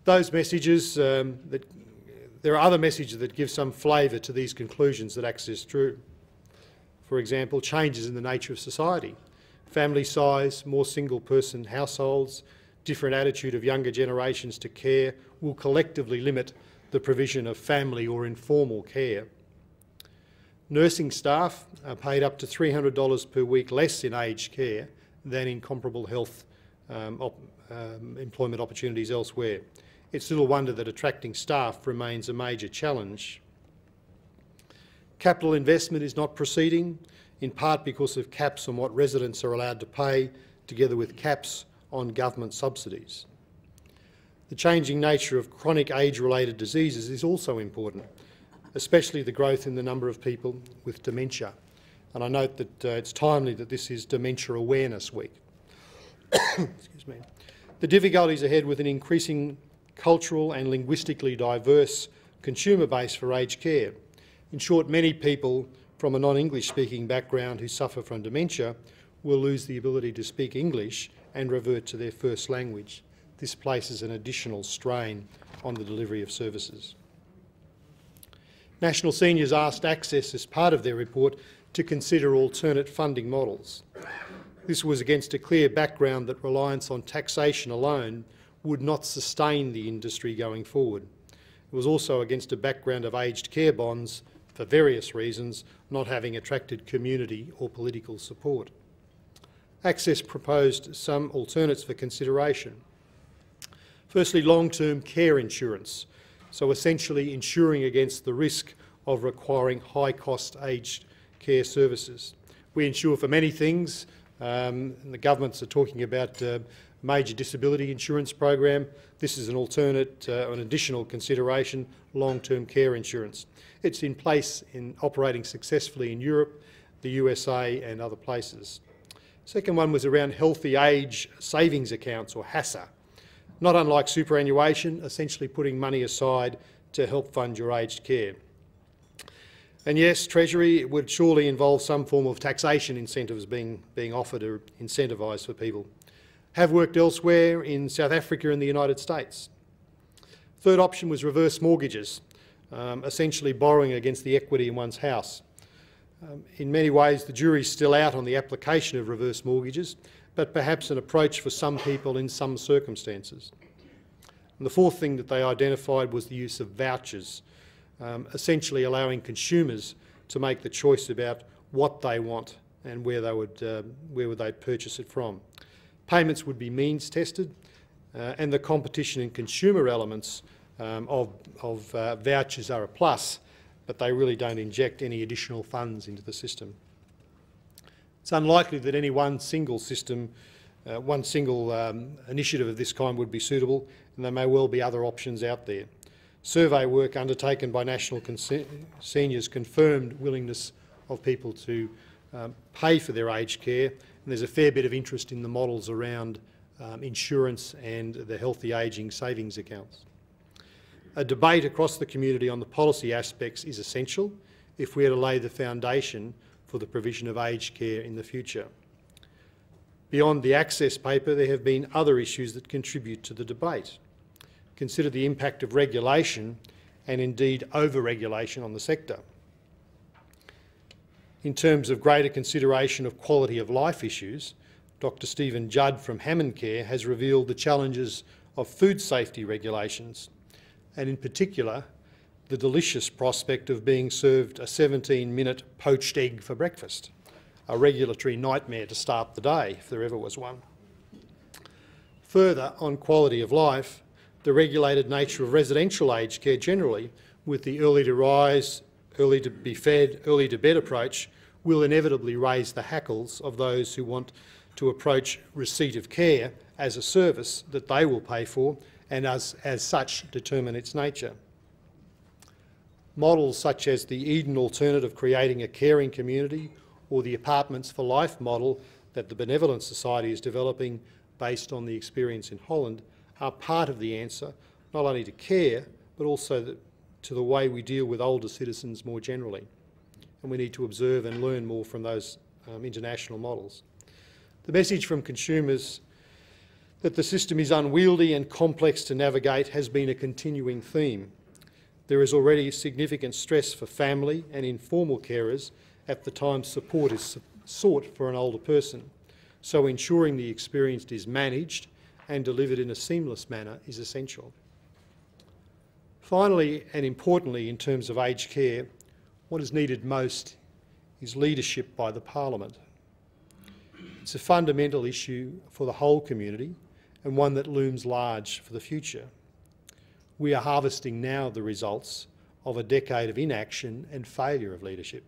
Those messages, there are other messages that give some flavour to these conclusions that Access drew. For example, changes in the nature of society, family size, more single-person households, different attitude of younger generations to care will collectively limit the provision of family or informal care. Nursing staff are paid up to $300 per week less in aged care than in comparable health employment opportunities elsewhere. It's little wonder that attracting staff remains a major challenge. Capital investment is not proceeding, in part because of caps on what residents are allowed to pay, together with caps on government subsidies. The changing nature of chronic age-related diseases is also important, especially the growth in the number of people with dementia. And I note that it's timely that this is Dementia Awareness Week. Excuse me. The difficulties ahead with an increasing cultural and linguistically diverse consumer base for aged care. In short, many people from a non-English speaking background who suffer from dementia will lose the ability to speak English and revert to their first language. This places an additional strain on the delivery of services. National Seniors asked Access, as part of their report, to consider alternate funding models. This was against a clear background that reliance on taxation alone would not sustain the industry going forward. It was also against a background of aged care bonds, for various reasons, not having attracted community or political support. Access proposed some alternates for consideration. Firstly, long-term care insurance, so essentially insuring against the risk of requiring high-cost aged care services. We insure for many things. The governments are talking about a major disability insurance program. This is an alternate, an additional consideration, long-term care insurance. It's in place in operating successfully in Europe, the USA and other places. Second one was around healthy age savings accounts, or HASA. Not unlike superannuation, essentially putting money aside to help fund your aged care. And yes, Treasury would surely involve some form of taxation incentives being offered or incentivised for people. Have worked elsewhere in South Africa and the United States. Third option was reverse mortgages, essentially borrowing against the equity in one's house. In many ways, the jury's still out on the application of reverse mortgages, but perhaps an approach for some people in some circumstances. And the fourth thing that they identified was the use of vouchers, essentially allowing consumers to make the choice about what they want and where would they purchase it from. Payments would be means tested, and the competition and consumer elements of vouchers are a plus, but they really don't inject any additional funds into the system. It's unlikely that any one single system, initiative of this kind would be suitable, and there may well be other options out there. Survey work undertaken by National Seniors confirmed willingness of people to pay for their aged care, and there's a fair bit of interest in the models around insurance and the healthy ageing savings accounts. A debate across the community on the policy aspects is essential if we are to lay the foundation for the provision of aged care in the future. Beyond the Access paper, there have been other issues that contribute to the debate. Consider the impact of regulation and indeed over-regulation on the sector. In terms of greater consideration of quality of life issues, Dr Stephen Judd from Hammond Care has revealed the challenges of food safety regulations, and in particular the delicious prospect of being served a 17-minute poached egg for breakfast, a regulatory nightmare to start the day, if there ever was one. Further, on quality of life, the regulated nature of residential aged care generally, with the early to rise, early to be fed, early to bed approach, will inevitably raise the hackles of those who want to approach receipt of care as a service that they will pay for and as such determine its nature. Models such as the Eden alternative creating a caring community, or the Apartments for Life model that the Benevolent Society is developing based on the experience in Holland, are part of the answer, not only to care, but also to the way we deal with older citizens more generally. And we need to observe and learn more from those international models. The message from consumers That the system is unwieldy and complex to navigate has been a continuing theme. There is already significant stress for family and informal carers at the time support is sought for an older person, so ensuring the experience is managed and delivered in a seamless manner is essential. Finally, and importantly in terms of aged care, what is needed most is leadership by the Parliament. It's a fundamental issue for the whole community and one that looms large for the future. We are harvesting now the results of a decade of inaction and failure of leadership.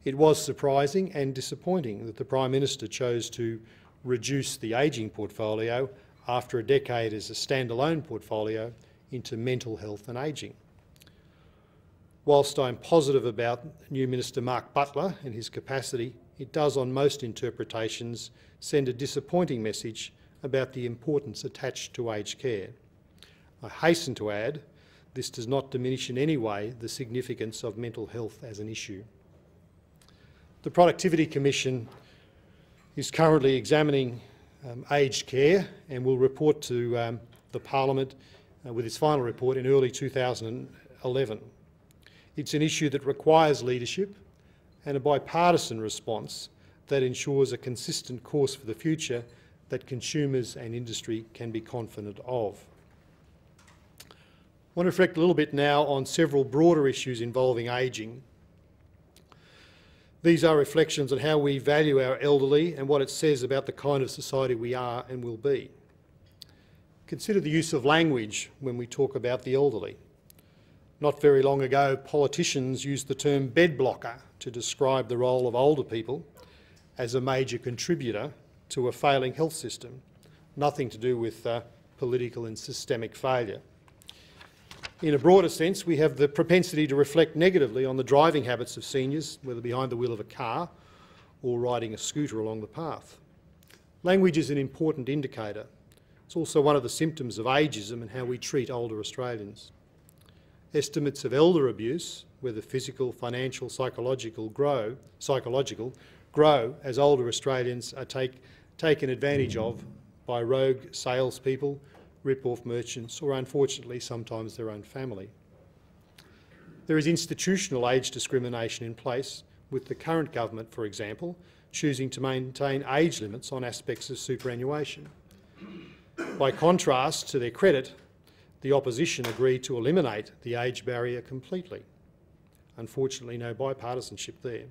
It was surprising and disappointing that the Prime Minister chose to reduce the ageing portfolio after a decade as a standalone portfolio into mental health and ageing. Whilst I'm positive about new Minister Mark Butler and his capacity, it does on most interpretations send a disappointing message about the importance attached to aged care. I hasten to add, this does not diminish in any way the significance of mental health as an issue. The Productivity Commission is currently examining aged care and will report to the Parliament with its final report in early 2011. It's an issue that requires leadership and a bipartisan response that ensures a consistent course for the future that consumers and industry can be confident of. I want to reflect a little bit now on several broader issues involving ageing. These are reflections on how we value our elderly and what it says about the kind of society we are and will be. Consider the use of language when we talk about the elderly. Not very long ago, politicians used the term bed blocker to describe the role of older people as a major contributor to a failing health system, nothing to do with political and systemic failure. In a broader sense, we have the propensity to reflect negatively on the driving habits of seniors, whether behind the wheel of a car or riding a scooter along the path. Language is an important indicator. It's also one of the symptoms of ageism and how we treat older Australians. Estimates of elder abuse, whether physical, financial, psychological, grow as older Australians are taken advantage of by rogue salespeople, rip-off merchants, or unfortunately sometimes their own family. There is institutional age discrimination in place, with the current government, for example, choosing to maintain age limits on aspects of superannuation. By contrast, to their credit, the opposition agreed to eliminate the age barrier completely. Unfortunately, no bipartisanship there.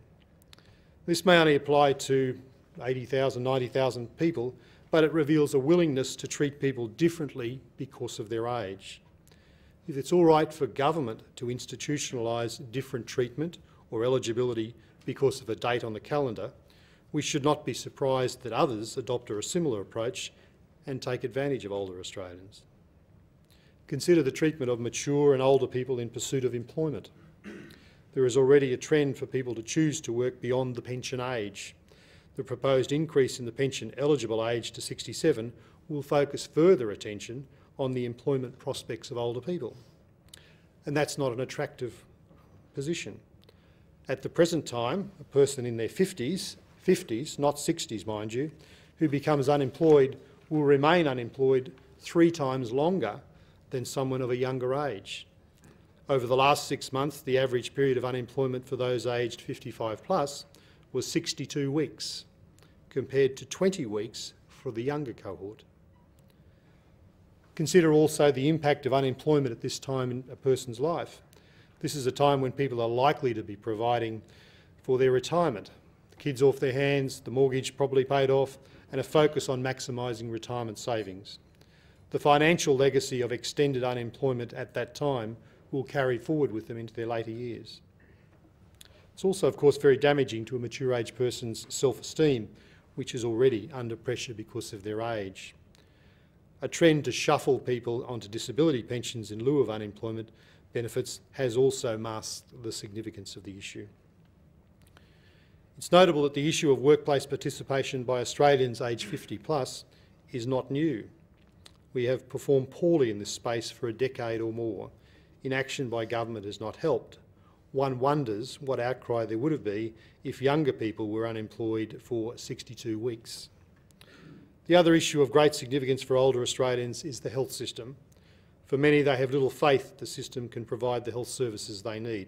This may only apply to 80,000, 90,000 people, but it reveals a willingness to treat people differently because of their age. If it's all right for government to institutionalise different treatment or eligibility because of a date on the calendar, we should not be surprised that others adopt a similar approach and take advantage of older Australians. Consider the treatment of mature and older people in pursuit of employment. There is already a trend for people to choose to work beyond the pension age. The proposed increase in the pension eligible age to 67 will focus further attention on the employment prospects of older people. And that's not an attractive position. At the present time, a person in their 50s, not 60s mind you, who becomes unemployed will remain unemployed 3 times longer than someone of a younger age. Over the last 6 months, the average period of unemployment for those aged 55 plus was 62 weeks, compared to 20 weeks for the younger cohort. Consider also the impact of unemployment at this time in a person's life. This is a time when people are likely to be providing for their retirement. The kids off their hands, the mortgage probably paid off, and a focus on maximising retirement savings. The financial legacy of extended unemployment at that time will carry forward with them into their later years. It's also, of course, very damaging to a mature age person's self-esteem, which is already under pressure because of their age. A trend to shuffle people onto disability pensions in lieu of unemployment benefits has also masked the significance of the issue. It's notable that the issue of workplace participation by Australians aged 50 plus is not new. We have performed poorly in this space for a decade or more. Inaction by government has not helped. One wonders what outcry there would have been if younger people were unemployed for 62 weeks. The other issue of great significance for older Australians is the health system. For many, they have little faith the system can provide the health services they need.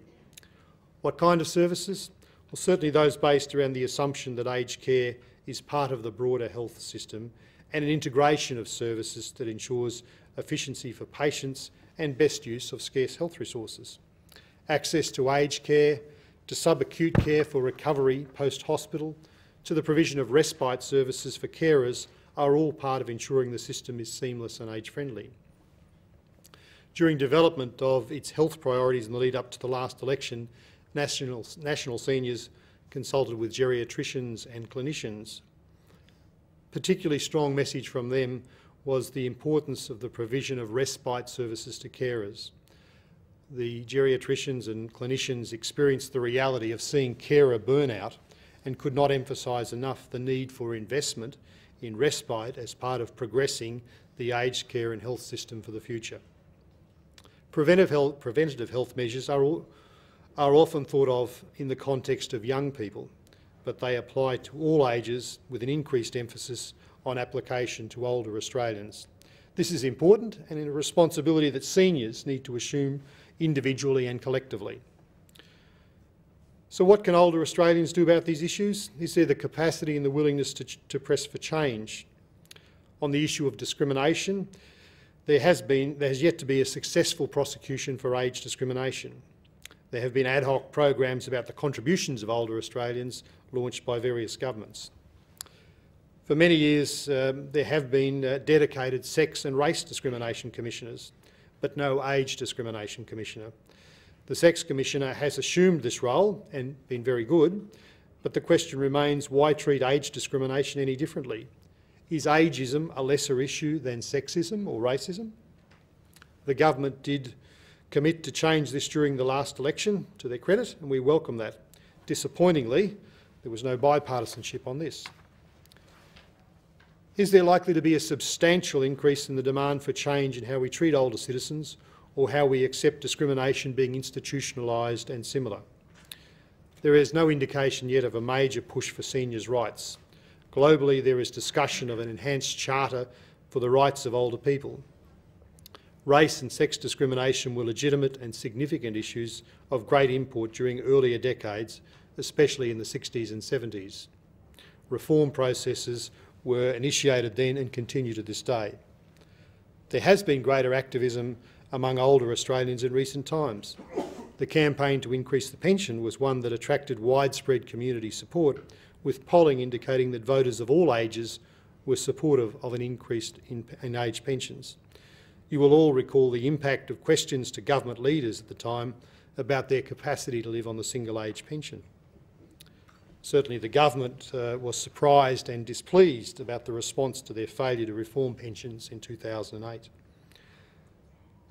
What kind of services? Well, certainly those based around the assumption that aged care is part of the broader health system and an integration of services that ensures efficiency for patients and best use of scarce health resources. Access to aged care, to subacute care for recovery post-hospital, to the provision of respite services for carers are all part of ensuring the system is seamless and age-friendly. During development of its health priorities in the lead up to the last election, National Seniors consulted with geriatricians and clinicians. Particularly strong message from them was the importance of the provision of respite services to carers. The geriatricians and clinicians experienced the reality of seeing carer burnout and could not emphasise enough the need for investment in respite as part of progressing the aged care and health system for the future. Preventative health measures are often thought of in the context of young people, but they apply to all ages with an increased emphasis on application to older Australians. This is important and a responsibility that seniors need to assume individually and collectively. So what can older Australians do about these issues? Is there the capacity and the willingness to press for change? On the issue of discrimination, there has yet to be a successful prosecution for age discrimination. There have been ad hoc programs about the contributions of older Australians launched by various governments. For many years, there have been dedicated sex and race discrimination commissioners, but no age discrimination commissioner. The Sex Commissioner has assumed this role and been very good, but the question remains, why treat age discrimination any differently? Is ageism a lesser issue than sexism or racism? The government did commit to change this during the last election, to their credit, and we welcome that. Disappointingly, there was no bipartisanship on this. Is there likely to be a substantial increase in the demand for change in how we treat older citizens or how we accept discrimination being institutionalised and similar? There is no indication yet of a major push for seniors' rights. Globally, there is discussion of an enhanced charter for the rights of older people. Race and sex discrimination were legitimate and significant issues of great import during earlier decades, especially in the 60s and 70s. Reform processes were initiated then and continue to this day. There has been greater activism among older Australians in recent times. The campaign to increase the pension was one that attracted widespread community support, with polling indicating that voters of all ages were supportive of an increase in age pensions. You will all recall the impact of questions to government leaders at the time about their capacity to live on the single-age pension. Certainly the government was surprised and displeased about the response to their failure to reform pensions in 2008.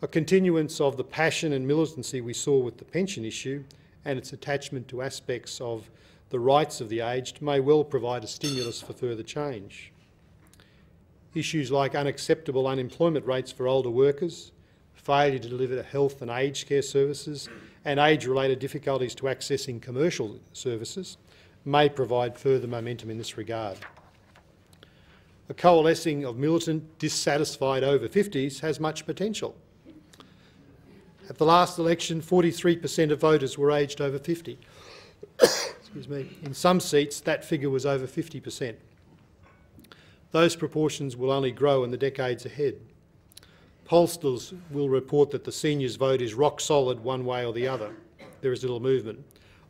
A continuance of the passion and militancy we saw with the pension issue and its attachment to aspects of the rights of the aged may well provide a stimulus for further change. Issues like unacceptable unemployment rates for older workers, failure to deliver health and aged care services, and age-related difficulties to accessing commercial services may provide further momentum in this regard. A coalescing of militant, dissatisfied over 50s has much potential. At the last election, 43% of voters were aged over 50. Excuse me. In some seats, that figure was over 50%. Those proportions will only grow in the decades ahead. Pollsters will report that the seniors' vote is rock solid one way or the other. There is little movement.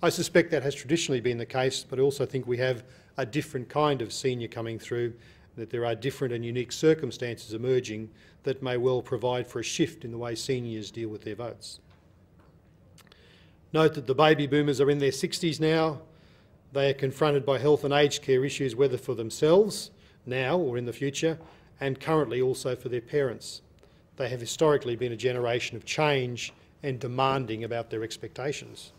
I suspect that has traditionally been the case, but I also think we have a different kind of senior coming through, that there are different and unique circumstances emerging that may well provide for a shift in the way seniors deal with their votes. Note that the baby boomers are in their 60s now. They are confronted by health and aged care issues, whether for themselves, now or in the future, and currently also for their parents. They have historically been a generation of change and demanding about their expectations.